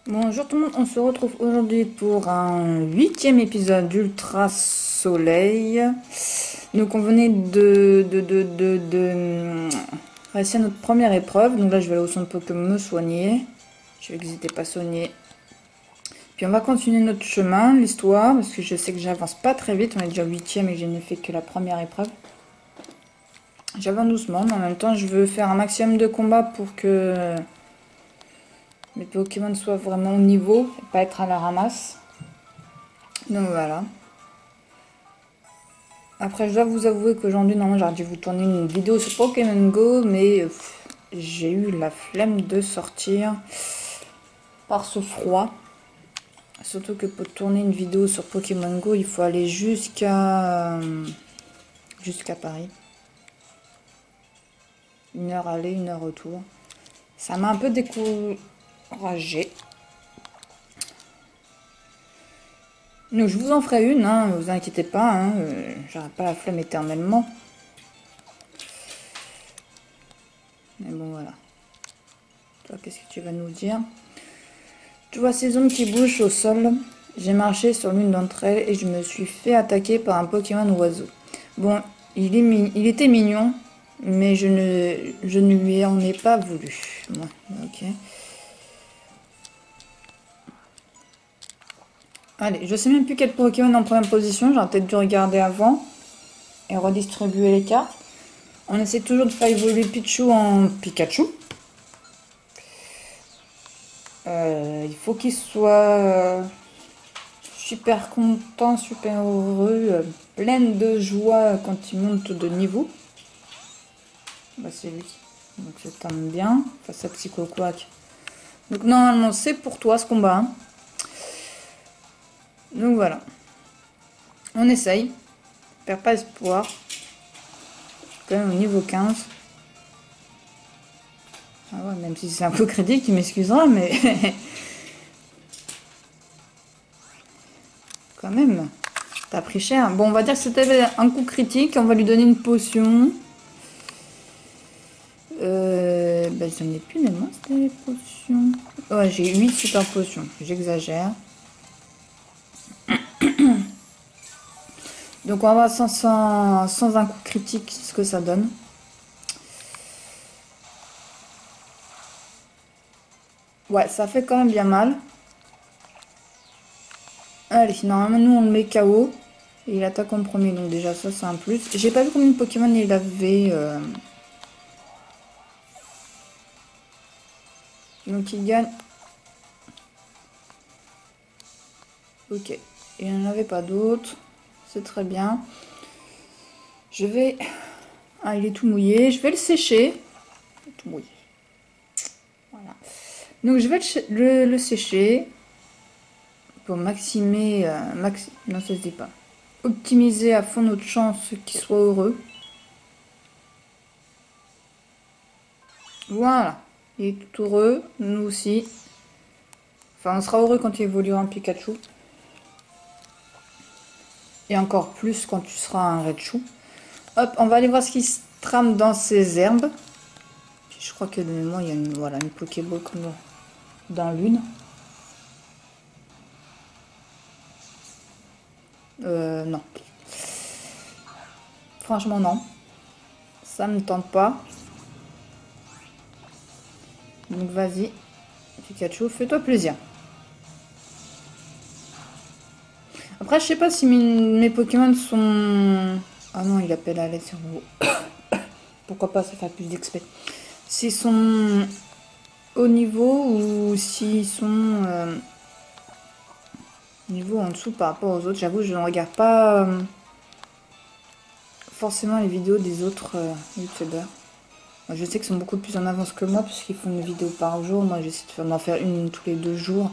Bonjour tout le monde, on se retrouve aujourd'hui pour un 8e épisode d'Ultra Soleil. Donc on venait de réussir notre première épreuve. Donc là je vais aller au centre Pokémon me soigner. Je vais n'hésitez pas à soigner. Puis on va continuer notre chemin, l'histoire, parce que je sais que j'avance pas très vite. On est déjà au 8e et je n'ai fait que la première épreuve. J'avance doucement, mais en même temps je veux faire un maximum de combats pour que mes Pokémon soient vraiment au niveau et pas être à la ramasse. Donc voilà. Après, je dois vous avouer qu'aujourd'hui, normalement, j'aurais dû vous tourner une vidéo sur Pokémon Go, mais j'ai eu la flemme de sortir par ce froid. Surtout que pour tourner une vidéo sur Pokémon Go, il faut aller jusqu'à Paris. 1 heure aller, 1 heure retour. Ça m'a un peu découragée. Donc je vous en ferai une, hein, vous inquiétez pas, hein, j'aurai pas la flemme éternellement. Mais bon voilà. Toi, qu'est-ce que tu vas nous dire? Tu vois ces zones qui bougent au sol. J'ai marché sur l'une d'entre elles et je me suis fait attaquer par un Pokémon oiseau. Bon, il était mignon, mais je ne lui en ai pas voulu. Ouais, ok. Allez, je sais même plus quel Pokémon en première position. J'aurais peut-être dû regarder avant et redistribuer les cartes. On essaie toujours de faire évoluer Pichu en Pikachu. Il faut qu'il soit super content, super heureux, plein de joie quand il monte de niveau. Bah c'est lui. Donc ça tombe bien face à Psycho Quack. Donc normalement c'est pour toi ce combat. Hein. Donc voilà. On essaye. Perds pas espoir. Quand même au niveau 15. Ah ouais, même si c'est un peu critique, il m'excusera, mais quand même. T'as pris cher. Bon, on va dire que c'était un coup critique. On va lui donner une potion. J'en ai plus des masses des potions. Ouais, j'ai 8 super potions. J'exagère. Donc on va voir sans un coup critique ce que ça donne. Ouais, ça fait quand même bien mal. Allez, normalement nous on le met KO. Et il attaque en premier, donc déjà ça c'est un plus. J'ai pas vu combien de Pokémon il avait. Donc il gagne. Ok. Il n'y en avait pas d'autres. C'est très bien. Je vais... Ah, il est tout mouillé. Je vais le sécher. Tout mouillé. Voilà. Donc je vais le sécher. Pour maximer... Non, ça se dit pas. Optimiser à fond notre chance qu'il soit heureux. Voilà. Il est tout heureux. Nous aussi. Enfin, on sera heureux quand il évoluera en Pikachu. Et encore plus quand tu seras un Raichu. Hop, on va aller voir ce qui se trame dans ces herbes. Je crois que de mémoire, il y a une Pokéball comme dans l'une. Non. Franchement, non. Ça ne me tente pas. Donc vas-y. Pikachu, fais-toi plaisir. Après, je sais pas si mes Pokémon sont... Ah non, il appelle à l'aide sur vous. Pourquoi pas, ça fait plus d'XP. S'ils sont au niveau ou s'ils sont niveau en dessous par rapport aux autres. J'avoue, je ne regarde pas forcément les vidéos des autres youtubeurs. Moi, je sais qu'ils sont beaucoup plus en avance que moi puisqu'ils font une vidéo par jour. Moi, j'essaie d'en faire une tous les 2 jours.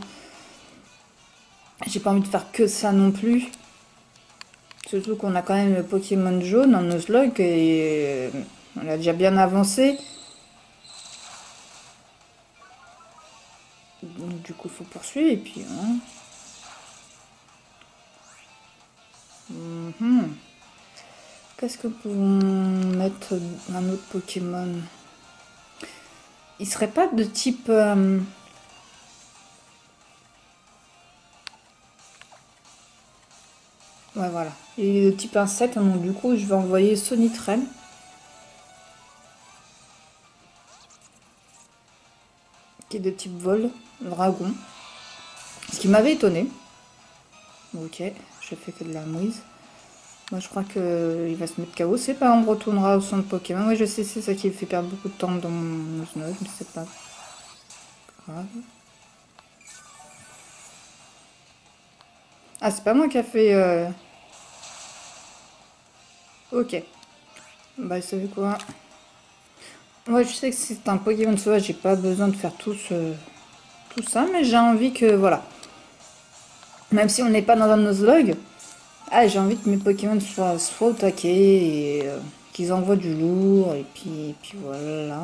J'ai pas envie de faire que ça non plus. Surtout qu'on a quand même le Pokémon jaune en Nuzlocke et on a déjà bien avancé. Donc, du coup, il faut poursuivre et puis... Hein. Qu'est-ce que nous pouvons mettre un autre Pokémon? Il serait pas de type... Ouais, voilà. Et de type insecte, donc du coup, je vais envoyer Sonitrel, qui est de type vol, dragon. Ce qui m'avait étonné. Ok, je fais que de la mouise. Moi, je crois qu'il va se mettre KO. C'est pas, on retournera au centre Pokémon. Oui, je sais, c'est ça qui fait perdre beaucoup de temps dans mon Nuzlocke, mais c'est pas grave. Ah, c'est pas moi qui a fait... Ok. Bah, vous savez quoi? Ouais, je sais que c'est un Pokémon sauvage, j'ai pas besoin de faire tout ça, mais j'ai envie que, voilà. Même si on n'est pas dans un Nuzlocke, ah, j'ai envie que mes Pokémon soient au taquet et qu'ils envoient du lourd, et puis voilà.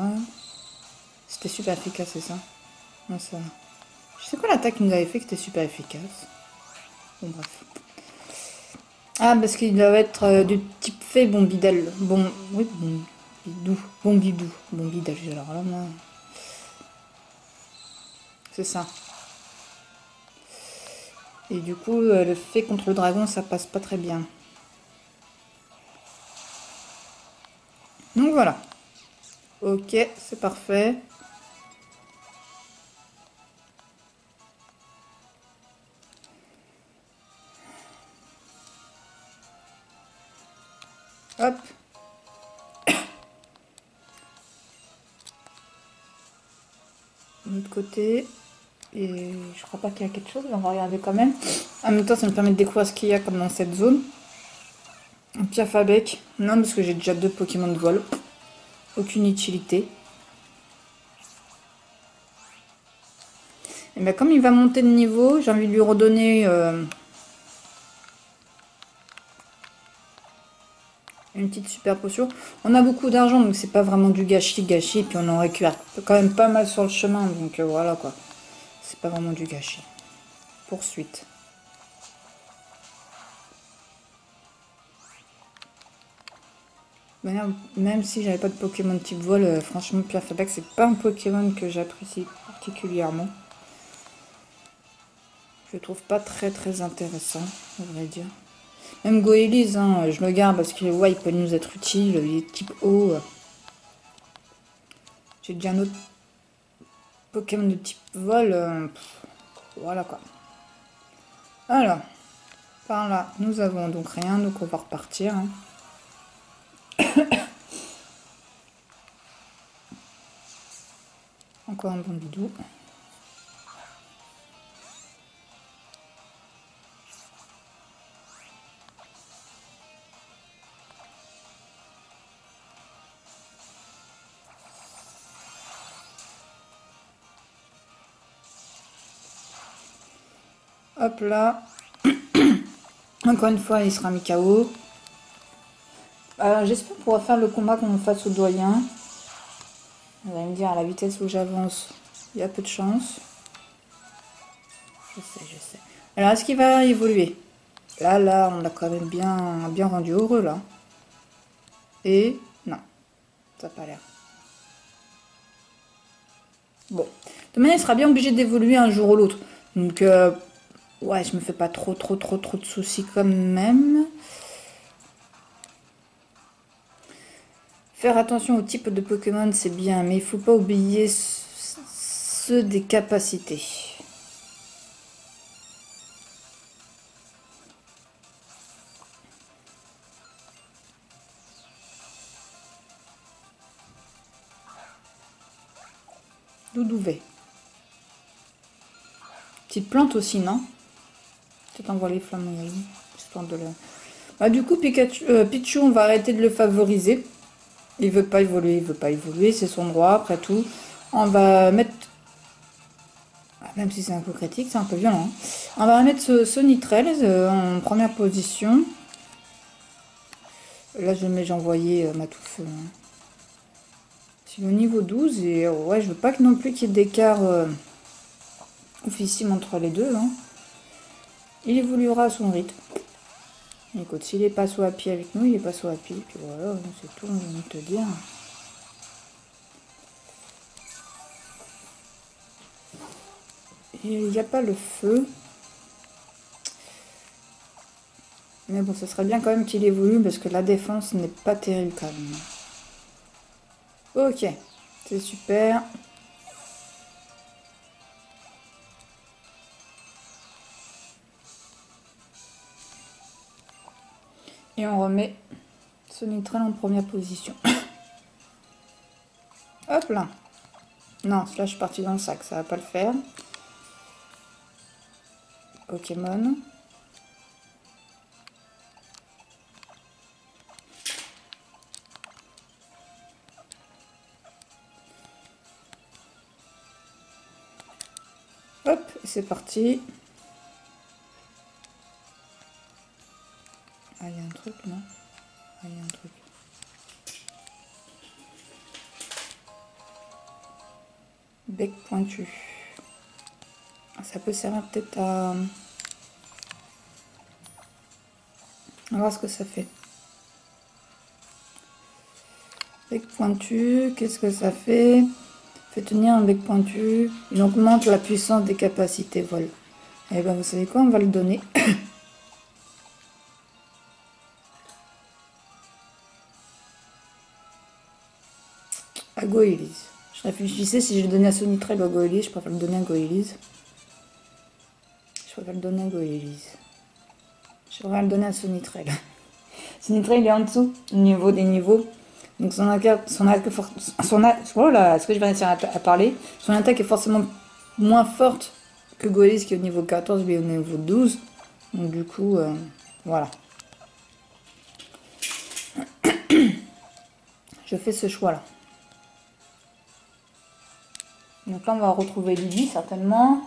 C'était super efficace, c'est ça? Non, ça... Je sais quoi l'attaque qu'il nous avait fait qui était super efficace. Bon, bref. Ah, parce qu'il doit être du type fée Bombidel. Bon, oui, Bombidou. Bombidou. Bombidel, alors là, moi... C'est ça. Et du coup, le fait contre le dragon, ça passe pas très bien. Donc voilà. Ok, c'est parfait. Hop. De l'autre côté. Et je crois pas qu'il y a quelque chose, mais on va regarder quand même. En même temps, ça me permet de découvrir ce qu'il y a comme dans cette zone. Un Piafabec. Non, parce que j'ai déjà 2 Pokémon de vol. Aucune utilité. Et bien comme il va monter de niveau, j'ai envie de lui redonner une petite super potion. On a beaucoup d'argent, donc c'est pas vraiment du gâchis. Et puis on en récupère quand même pas mal sur le chemin, donc voilà quoi. C'est pas vraiment du gâchis. Poursuite. Même si j'avais pas de Pokémon type vol, franchement, Piafabec, c'est pas un Pokémon que j'apprécie particulièrement. Je le trouve pas très très intéressant, on vrai dire. Même Goélise, hein, je le garde parce que ouais, il peut nous être utile, il est type eau. J'ai déjà un autre Pokémon de type vol. Voilà quoi. Alors, par là, nous avons donc rien, donc on va repartir. Hein. Encore un bon bidou. Hop là. Encore une fois, il sera mis KO. J'espère pouvoir faire le combat qu'on fasse au doyen. On va me dire à la vitesse où j'avance, il y a peu de chance. Je sais. Alors, est-ce qu'il va évoluer? Là, on l'a quand même bien rendu heureux, là. Et non, ça n'a pas l'air. Bon. De toute manière, il sera bien obligé d'évoluer un jour ou l'autre. Donc, ouais, je me fais pas trop de soucis quand même. Faire attention au type de Pokémon, c'est bien, mais il faut pas oublier ceux des capacités. Doudouvet. Petite plante aussi, non? Peut-être envoyer les flammes, histoire de le... Bah, du coup, Pichu, on va arrêter de le favoriser. Il veut pas évoluer, c'est son droit, après tout. On va mettre... Même si c'est un peu critique, c'est un peu violent. Hein. On va mettre ce Sonitrel en première position. Là, j'ai envoyé ma touffe. C'est au niveau 12 et ouais, je veux pas que non plus qu'il y ait d'écart oufissime entre les deux. Hein. Il évoluera à son rythme. Écoute, s'il est pas sous à pied avec nous, il est pas sous à pied. Puis voilà, c'est tout, j'ai envie de te dire. Et il n'y a pas le feu. Mais bon, ça serait bien quand même qu'il évolue parce que la défense n'est pas terrible quand même. Ok, c'est super. Et on remet Sonitrel en première position. Hop là. Non, là je suis partie dans le sac, ça va pas le faire. Pokémon. Hop, c'est parti. Ah, il y a un truc, non? Ah, il y a un truc. Bec pointu. Ça peut servir peut-être à... On va voir ce que ça fait. Bec pointu, qu'est-ce que ça fait? Fait tenir un bec pointu. Il augmente la puissance des capacités vol. Et ben vous savez quoi, on va le donner. À Goélise. Je réfléchissais si je le donnais à Sonitrel ou à Goélise. Je préfère le donner à Goélise. Je préfère le donner à Goélise. Je préfère le donner à Sonitrel. Sonitrel il est en dessous au niveau des niveaux. Donc son attaque, oh là, est-ce que je vais réussir à parler? Son attaque est forcément moins forte que Goélise qui est au niveau 14, lui au niveau 12. Donc du coup, voilà. Je fais ce choix-là. Donc là, on va retrouver Lily, certainement.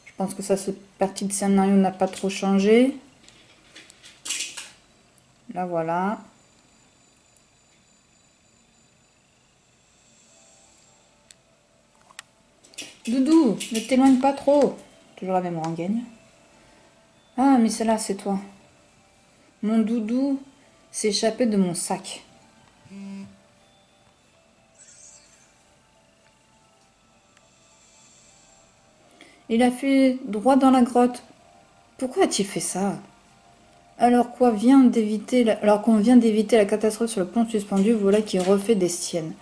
Je pense que ça, cette partie de scénario n'a pas trop changé. Là, voilà. Doudou, ne t'éloigne pas trop. Toujours la même rengaine. Ah, mais celle-là, c'est toi. Mon doudou s'est échappé de mon sac. Il a fui droit dans la grotte. Pourquoi a-t-il fait ça? Alors qu'on vient d'éviter la catastrophe sur le pont suspendu, voilà qui refait des siennes.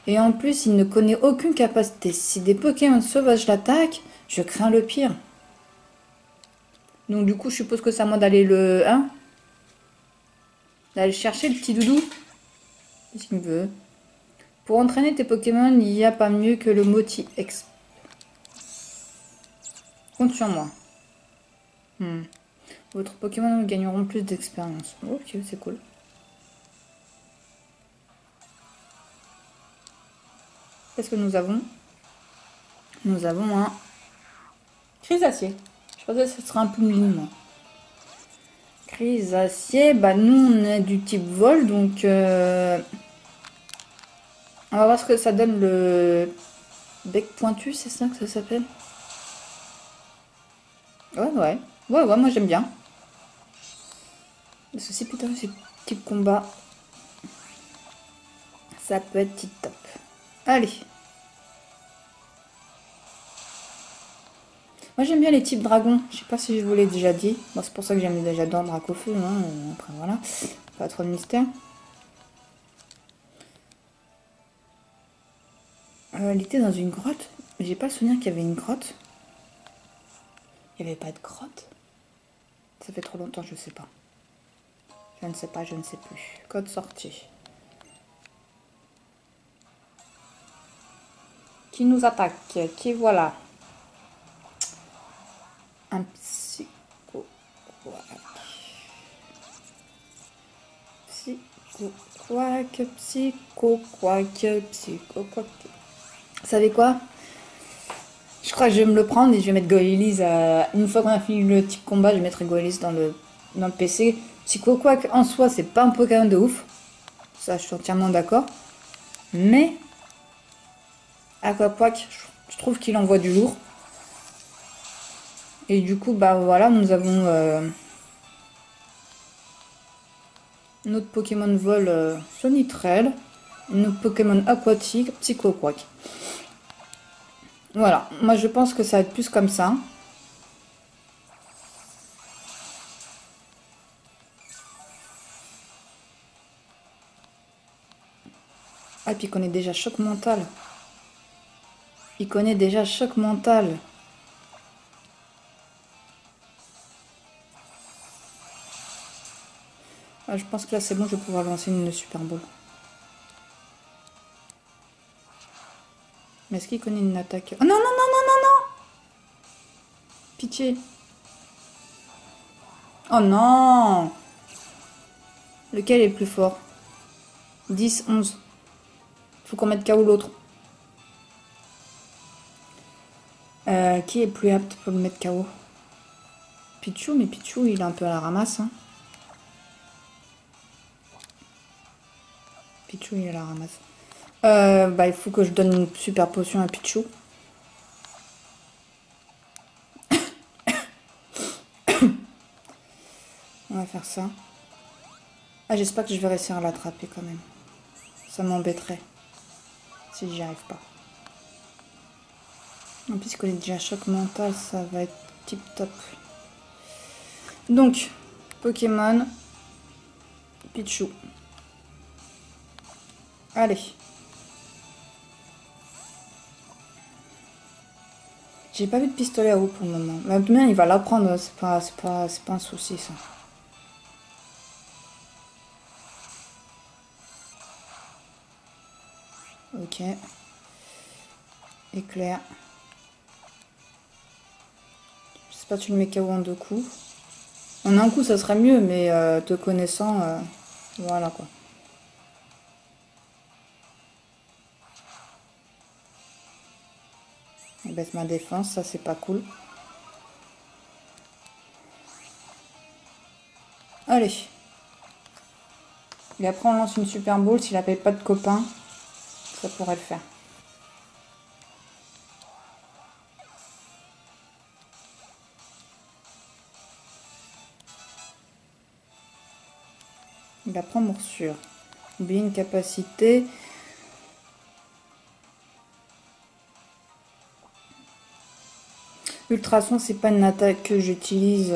Et en plus, il ne connaît aucune capacité. Si des Pokémon sauvages l'attaquent, je crains le pire. Donc du coup, je suppose que c'est à moi d'aller le... Hein? D'aller chercher le petit doudou. Qu'est-ce qu'il me veut? Pour entraîner tes Pokémon, il n'y a pas mieux que le Moti Exp. Compte sur moi. Votre Pokémon gagneront plus d'expérience. Ok, c'est cool. Qu'est-ce que nous avons? Nous avons un Crisacier. Je pensais que ce serait un Poumeline, moi. Crisacier, bah nous on est du type vol, donc on va voir ce que ça donne le bec pointu, c'est ça que ça s'appelle? Ouais, moi j'aime bien. Ceci putain, c'est type combat. Ça peut être tip top. Allez. Moi j'aime bien les types dragons. Je sais pas si je vous l'ai déjà dit. Bon, c'est pour ça que j'aime déjà dans Dracofeu. Hein. Après voilà. Pas trop de mystère. Il était dans une grotte. J'ai pas le souvenir qu'il y avait une grotte. Il n'y avait pas de grotte. Ça fait trop longtemps, je sais pas. Je ne sais pas, je ne sais plus. Code sortie. Qui nous attaque? Qui voilà? Un psycho. Psycho quack. Vous savez quoi? Je crois que je vais me le prendre et je vais mettre Goélise à... Une fois qu'on a fini le type combat, je mettrai Goélise dans le PC. Psycho Quack en soi, c'est pas un Pokémon de ouf. Ça, je suis entièrement d'accord. Mais Aquaquack, je trouve qu'il envoie du lourd. Et du coup, bah voilà, nous avons notre Pokémon vol Sonitrel, notre Pokémon aquatique Psycho Quack. Voilà, moi je pense que ça va être plus comme ça. Ah, puis il connaît déjà choc mental. Il connaît déjà choc mental. Ah, je pense que là c'est bon, je vais pouvoir lancer une Super Bowl. Mais est-ce qu'il connaît une attaque? Oh non, non, non, non, non, non! Pitié. Oh non! Lequel est le plus fort? 10, 11. Faut qu'on mette KO l'autre. Qui est plus apte pour le mettre KO? Pichou, mais Pichou, il est un peu à la ramasse. Hein. Pichou, il est à la ramasse. Bah, il faut que je donne une super potion à Pichou. On va faire ça. Ah, j'espère que je vais réussir à l'attraper quand même. Ça m'embêterait si j'y arrive pas. En plus, il connaît déjà choc mental, ça va être tip top. Donc, Pokémon, Pichou. Allez. J'ai pas vu de pistolet à eau pour le moment. Mais bien, il va l'apprendre, c'est pas un souci ça. Ok. Éclair. J'espère que tu le mets KO en 2 coups. En un coup, ça serait mieux, mais te connaissant, voilà quoi. Il baisse ma défense, ça c'est pas cool. Allez. Et après on lance une Super Bowl, s'il n'appelle pas de copain, ça pourrait le faire. Il apprend morsure. Oublier une capacité. Ultrason, c'est pas une attaque que j'utilise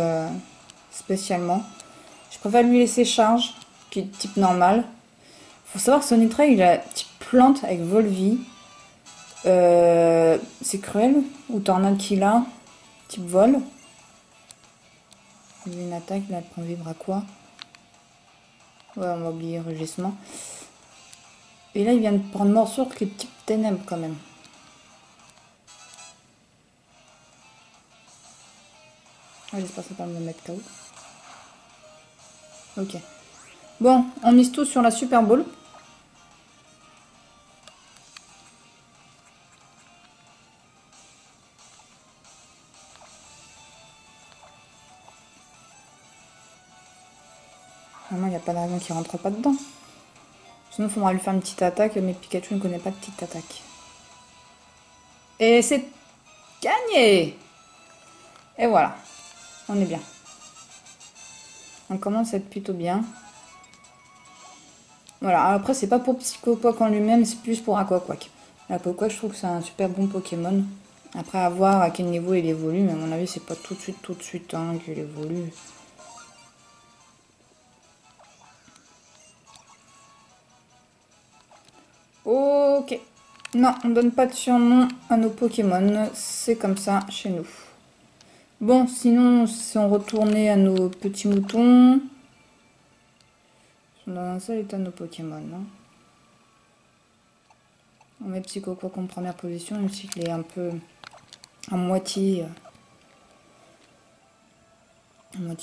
spécialement. Je préfère lui laisser charge, qui est type normal. Faut savoir que son ultra, il a type plante avec Volvi. C'est cruel. Ou tornade qu'il a, type vol. Il a une attaque, là, elle prend vivre à quoi? Ouais, on va oublier rugissement. Et là, il vient de prendre morsure qui est type ténèbres quand même. Ah, j'espère que ça va pas me mettre KO. Ok. Bon, on mise tout sur la Super Bowl. Vraiment, il n'y a pas de raison qu'il rentre pas dedans. Sinon, il faudra lui faire une petite attaque, mais Pikachu ne connaît pas de petite attaque. Et c'est gagné! Et voilà, on est bien. On commence à être plutôt bien. Voilà, après, c'est pas pour Psychopoc en lui-même, c'est plus pour Aquaquack. Aquaquack, je trouve que c'est un super bon Pokémon. Après, à voir à quel niveau il évolue, mais à mon avis, c'est pas tout de suite hein, qu'il évolue. Ok. Non, on donne pas de surnom à nos Pokémon. C'est comme ça chez nous. Bon, sinon, si on retournait à nos petits moutons... Ils sont dans un seul état nos Pokémon. Hein. On met Psychoquack en première position, même s'il est un peu à moitié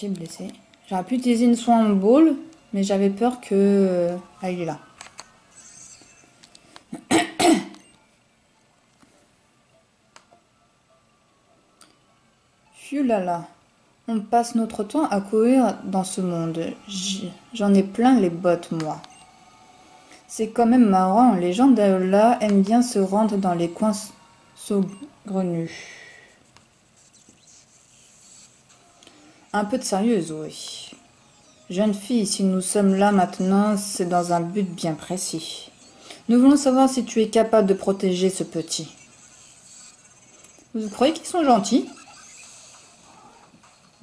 blessé. J'aurais pu utiliser une soin en ball, mais j'avais peur que... Ah, il est là. Fulala. On passe notre temps à courir dans ce monde. J'en ai plein les bottes, moi. C'est quand même marrant, les gens d'Aola aiment bien se rendre dans les coins saugrenus. Un peu de sérieux, Zoé. Jeune fille, si nous sommes là maintenant, c'est dans un but bien précis. Nous voulons savoir si tu es capable de protéger ce petit. Vous croyez qu'ils sont gentils?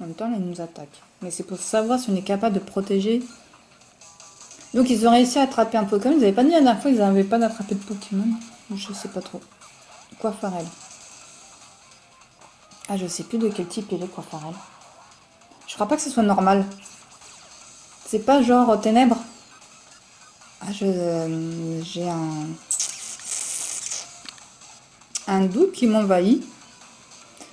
En même temps, là, ils nous attaquent. Mais c'est pour savoir si on est capable de protéger Donc ils ont réussi à attraper un Pokémon. Ils n'avaient pas dit la dernière fois qu'ils n'arrivaient pas d'attraper de Pokémon. Je sais pas trop. Coiffarel. Ah, je sais plus de quel type il est, Coiffarel. Je crois pas que ce soit normal. C'est pas genre ténèbres. Ah, j'ai un doute qui m'envahit.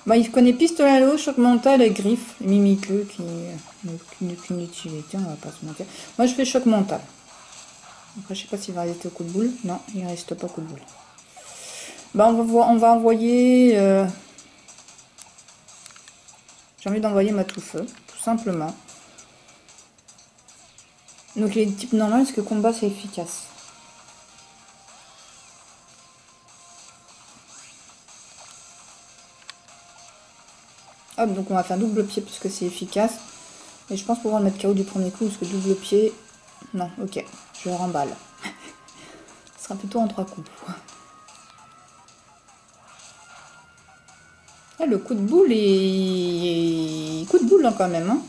Bah, il connaît pistolet à l'eau, choc mental et griffe. Mimiqueux qui n'a aucune utilité, on va pas se mentir. Moi, je fais choc mental. Après, je sais pas s'il va rester au coup de boule. Non, il reste pas au coup de boule. Bah, on va envoyer... J'ai envie d'envoyer ma tout-feu, tout simplement. Donc, les types normaux, parce que combat, c'est efficace. Hop, donc on va faire double pied parce que c'est efficace. Et je pense pouvoir le mettre KO du premier coup, parce que double pied... Non, ok, je remballe. Ce sera plutôt en 3 coups. Ah, le coup de boule est... Coup de boule là, quand même, hein.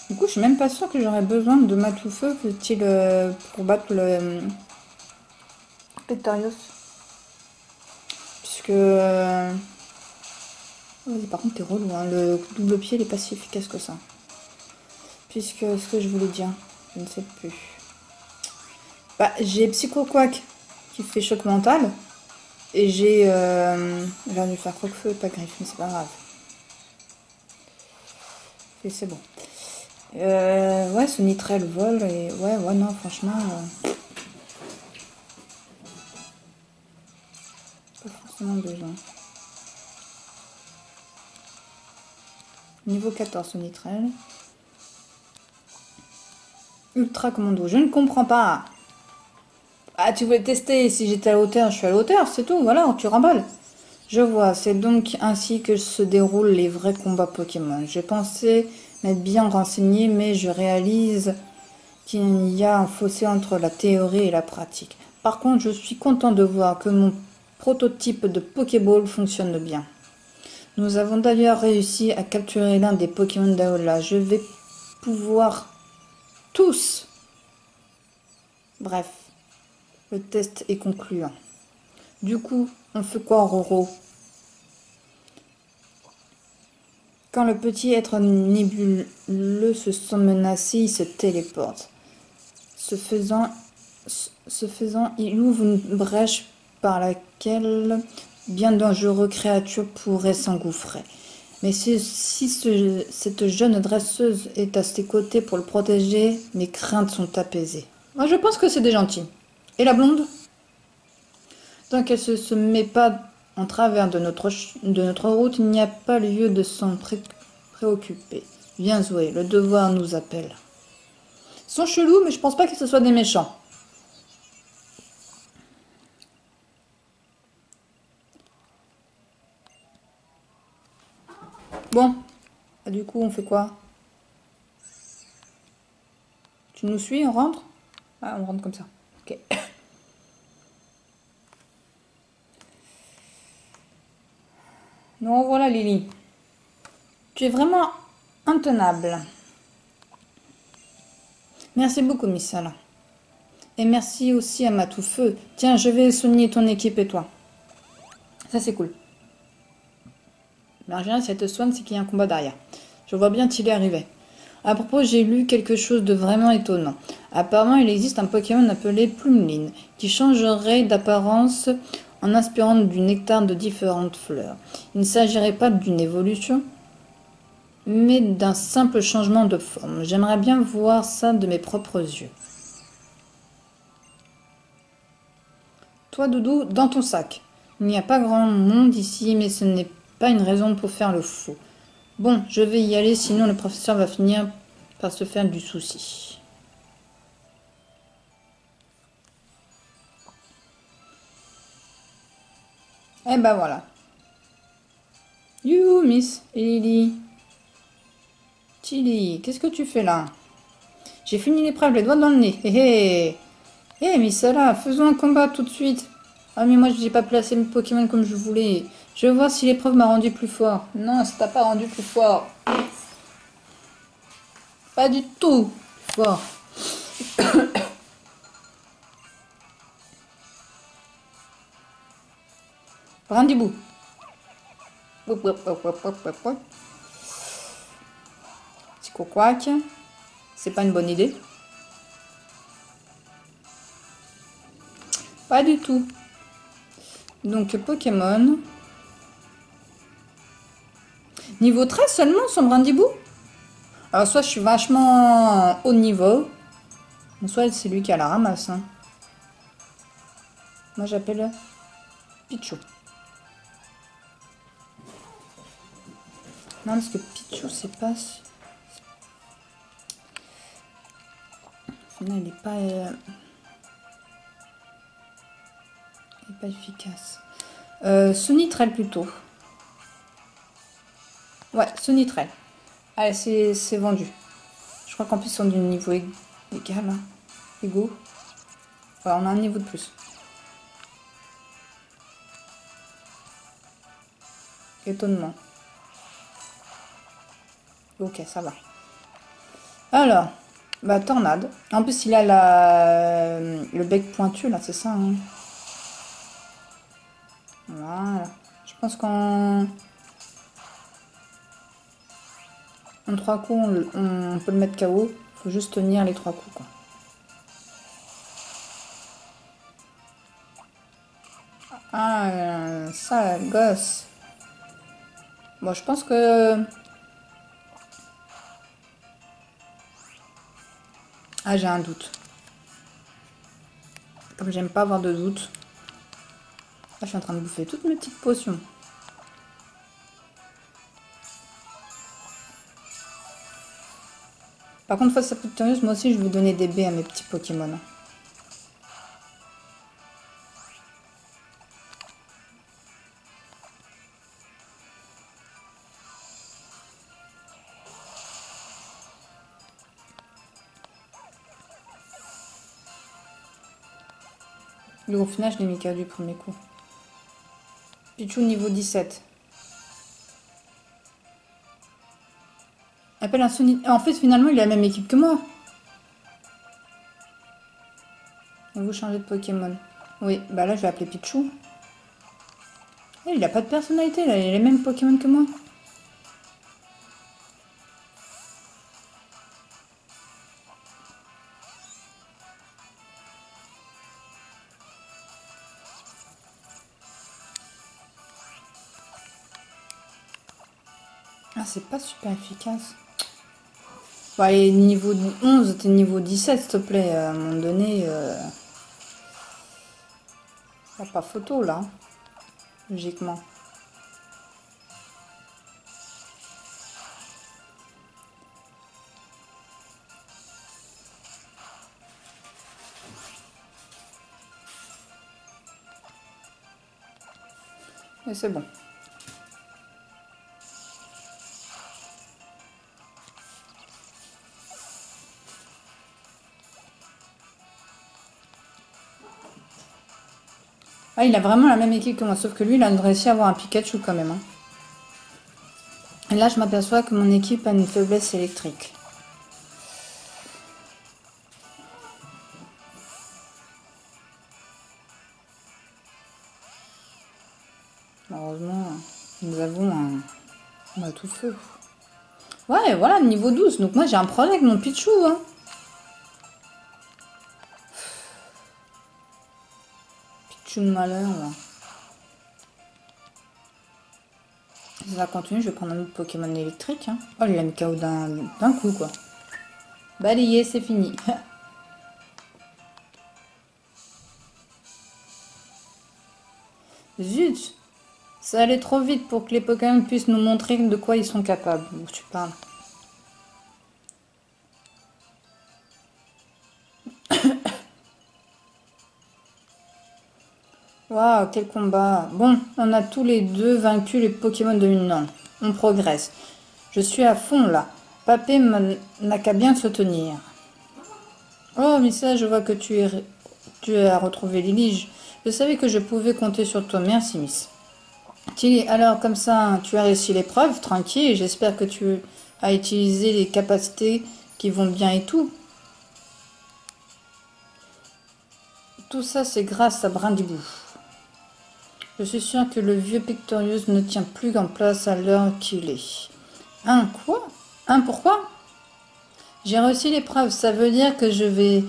Du coup, je suis même pas sûre que j'aurais besoin de ma tout-feu pour battre le Pectorios. Puisque... par contre, t'es relou, hein. Le double pied, il est pas si efficace que ça. Puisque, ce que je voulais dire, je ne sais plus. Bah, j'ai Psycho Quack qui fait choc mental. Et j'ai... J'ai dû faire croque-feu, pas griffe, mais c'est pas grave. Et c'est bon. Ouais, ce nitrel vol et... Ouais, non, franchement... Pas forcément besoin. Niveau 14, ce nitrel. Ultra commando. Je ne comprends pas. Ah, tu voulais tester si j'étais à la hauteur, je suis à la hauteur, c'est tout, voilà, tu remballes. Je vois, c'est donc ainsi que se déroulent les vrais combats Pokémon. J'ai pensé m'être bien renseigné, mais je réalise qu'il y a un fossé entre la théorie et la pratique. Par contre, je suis content de voir que mon prototype de Pokéball fonctionne bien. Nous avons d'ailleurs réussi à capturer l'un des Pokémon d'Aola. Je vais pouvoir tous. Bref, le test est concluant. Du coup, on fait quoi, Roro? Quand le petit être nébuleux se sent menacé, il se téléporte. Ce faisant, il ouvre une brèche par laquelle bien dangereuses créatures pourraient s'engouffrer. Mais si cette jeune dresseuse est à ses côtés pour le protéger, mes craintes sont apaisées. Moi, je pense que c'est des gentils. Et la blonde? Tant qu'elle ne se met pas en travers de notre route, il n'y a pas lieu de s'en préoccuper. Viens, Zoé, le devoir nous appelle. Ils sont chelous, mais je pense pas que ce soit des méchants. Bon, du coup, on fait quoi? Tu nous suis, on rentre? Ah, on rentre comme ça. Ok. Non, voilà, Lily. Tu es vraiment intenable. Merci beaucoup, Miss Sala. Et merci aussi à ma tout-feu. Tiens, je vais soigner ton équipe et toi. Ça, c'est cool. Mais en général, si elle te soigne, c'est qu'il y a un combat derrière. Je vois bien qu'il est arrivé. À propos, j'ai lu quelque chose de vraiment étonnant. Apparemment, il existe un Pokémon appelé Plumeline, qui changerait d'apparence en inspirant du nectar de différentes fleurs. Il ne s'agirait pas d'une évolution, mais d'un simple changement de forme. J'aimerais bien voir ça de mes propres yeux. Toi, Doudou, dans ton sac. Il n'y a pas grand monde ici, mais ce n'est pas une raison pour faire le fou. Bon, je vais y aller, sinon le professeur va finir par se faire du souci. Eh ben voilà. You, Miss Lily. Tilly, qu'est-ce que tu fais là? J'ai fini l'épreuve, les doigts dans le nez. Hé hé. Eh, mais ça là, faisons un combat tout de suite. Ah, mais moi, je n'ai pas placé mes Pokémon comme je voulais. Je vais voir si l'épreuve m'a rendu plus fort. Non, ça t'a pas rendu plus fort. Pas du tout plus fort. Brindibou. Hop, hop, hop, hop, hop, hop, hop. Petit coquac. C'est pas une bonne idée. Pas du tout. Donc, Pokémon. Niveau 13 seulement, son Brindibou. Alors, soit je suis vachement haut niveau, soit c'est lui qui a la ramasse. Hein. Moi, j'appelle Pichou. Non, parce que Pichou, c'est pas... Au final, il est pas... il est pas efficace. Sonitrel plutôt. Ouais, Sonitrel. Allez, c'est vendu. Je crois qu'en plus, on est du niveau égal. Hein. Égaux. Ouais, on a un niveau de plus. Étonnement. Ok, ça va. Alors, bah, tornade. En plus, il a le bec pointu, là, c'est ça. Hein. Voilà. Je pense qu'en 3 coups, on peut le mettre KO. Faut juste tenir les 3 coups, quoi. Ah, ça, gosse. Bon, je pense que... Ah, j'ai un doute. Comme j'aime pas avoir de doute. Ah, je suis en train de bouffer toutes mes petites potions. Par contre, face à Pictorius, moi aussi, je vais donner des baies à mes petits Pokémon. Le au final, je l'ai mis KO du premier coup. Pichou niveau 17. Appelle un Sonic. En fait, finalement, il a la même équipe que moi. Et vous changez de Pokémon. Oui, bah là, je vais appeler Pichou. Eh, il a pas de personnalité, là. Il a les mêmes Pokémon que moi. Ah, c'est pas super efficace. Bon, allez, niveau 11, t'es niveau 17, s'il te plaît. À un moment donné, y a pas photo, là. Logiquement. Mais c'est bon. Ah, il a vraiment la même équipe que moi, sauf que lui, il a réussi à avoir un Pikachu quand même. Hein. Et là, je m'aperçois que mon équipe a une faiblesse électrique. Heureusement, nous avons un tout feu. Ouais, voilà, niveau 12. Donc moi, j'ai un problème avec mon Pichou. Hein. Pichou de malheur, là. Ça va continuer, je vais prendre un autre Pokémon électrique. Hein. Oh, il a mis KO d'un coup, quoi. Balayé, c'est fini. Zut! Ça allait trop vite pour que les Pokémon puissent nous montrer de quoi ils sont capables. Où tu parles. Waouh, quel combat! Bon, on a tous les deux vaincu les Pokémon de une. On progresse. Je suis à fond là. Papé n'a qu'à bien se tenir. Oh, mais ça, je vois que tu es tu as retrouvé Lily. Je savais que je pouvais compter sur toi. Merci, Miss. Tilly, alors comme ça, tu as réussi l'épreuve, tranquille. J'espère que tu as utilisé les capacités qui vont bien et tout. Tout ça, c'est grâce à Brindibou. Je suis sûre que le vieux Pictorius ne tient plus en place à l'heure qu'il est. Un quoi? Un pourquoi? J'ai réussi l'épreuve, ça veut dire que je vais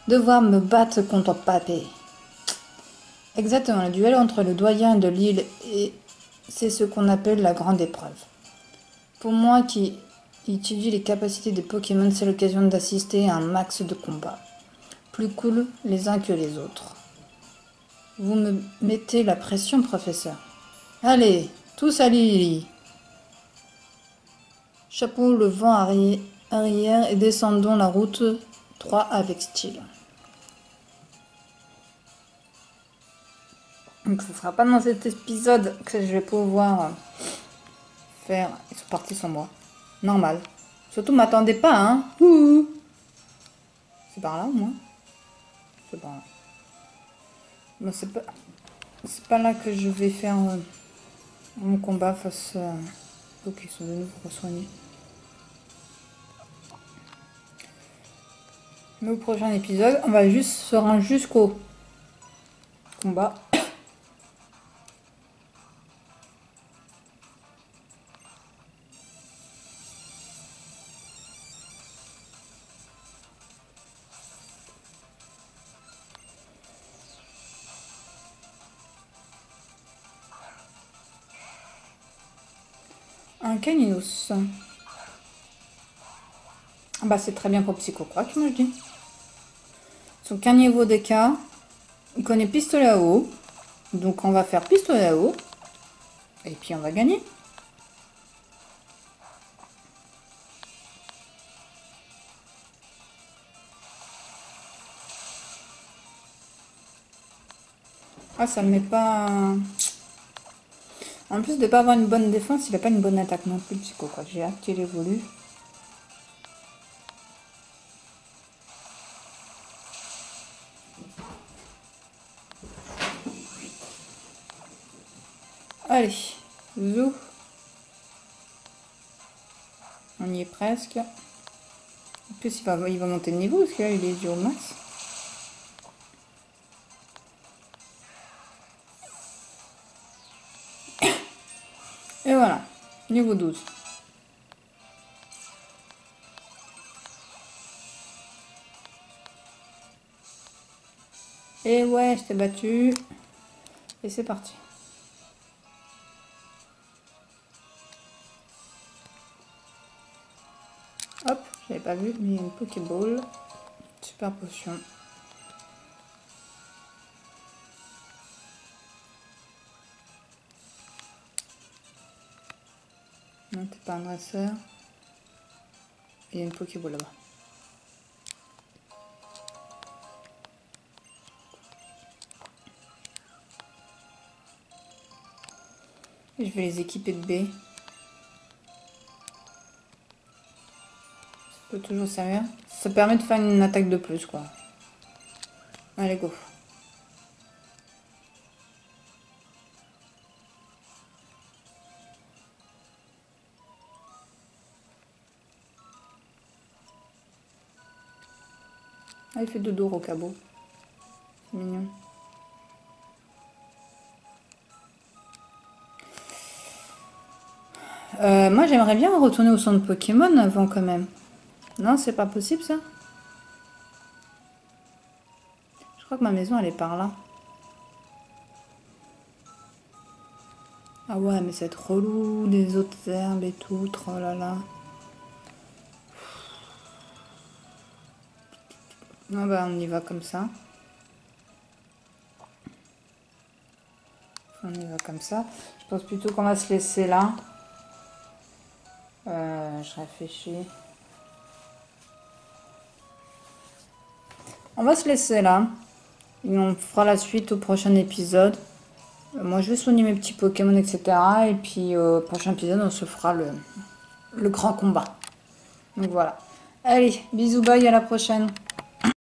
devoir me battre contre Papé. Exactement, le duel entre le doyen de l'île et c'est ce qu'on appelle la grande épreuve. Pour moi qui étudie les capacités des Pokémon, c'est l'occasion d'assister à un max de combats. Plus cool les uns que les autres. Vous me mettez la pression, professeur. Allez, tous à Lily. Chapeau le vent arrière et descendons la route 3 avec style. Donc ce ne sera pas dans cet épisode que je vais pouvoir faire... Ils sont partis sans moi. Normal. Surtout m'attendez pas, hein. Ouh. C'est par là au moins. C'est par là. Bon, c'est pas là que je vais faire mon combat face à... Ok, ils sont de nouveau resoignés. Mais au prochain épisode, on va juste se rendre jusqu'au combat. Un Caninos. Ah bah c'est très bien pour Psychocroc, moi je dis. Son Caniveau DK. Il connaît pistolet à eau. Donc on va faire pistolet à eau. Et puis on va gagner. Ah ça me met pas... En plus de pas avoir une bonne défense, il a pas une bonne attaque non plus, Psychocroc. J'ai hâte qu'il évolue. Allez, zou. On y est presque. En plus, il va monter de niveau parce que là, il est du au max. Et voilà, niveau 12. Et ouais, je t'ai battu. Et c'est parti. Hop, j'avais pas vu, mais il y a une Pokéball. Super potion. Non, t'es pas un dresseur. Il y a une Pokéball là-bas. Et je vais les équiper de B. Ça peut toujours servir. Ça permet de faire une attaque de plus, quoi. Allez, go. Ah, il fait dodo au cabot. C'est mignon. Moi, j'aimerais bien retourner au centre Pokémon avant, quand même. Non, c'est pas possible, ça? Je crois que ma maison, elle est par là. Ah ouais, mais c'est trop relou, les autres herbes et tout, oh là là. Ah bah, on y va comme ça. On y va comme ça. Je pense plutôt qu'on va se laisser là. Je réfléchis. On va se laisser là. Et on fera la suite au prochain épisode. Moi, je vais soigner mes petits Pokémon, etc. Et puis, au prochain épisode, on se fera le grand combat. Donc voilà. Allez, bisous, bye, à la prochaine.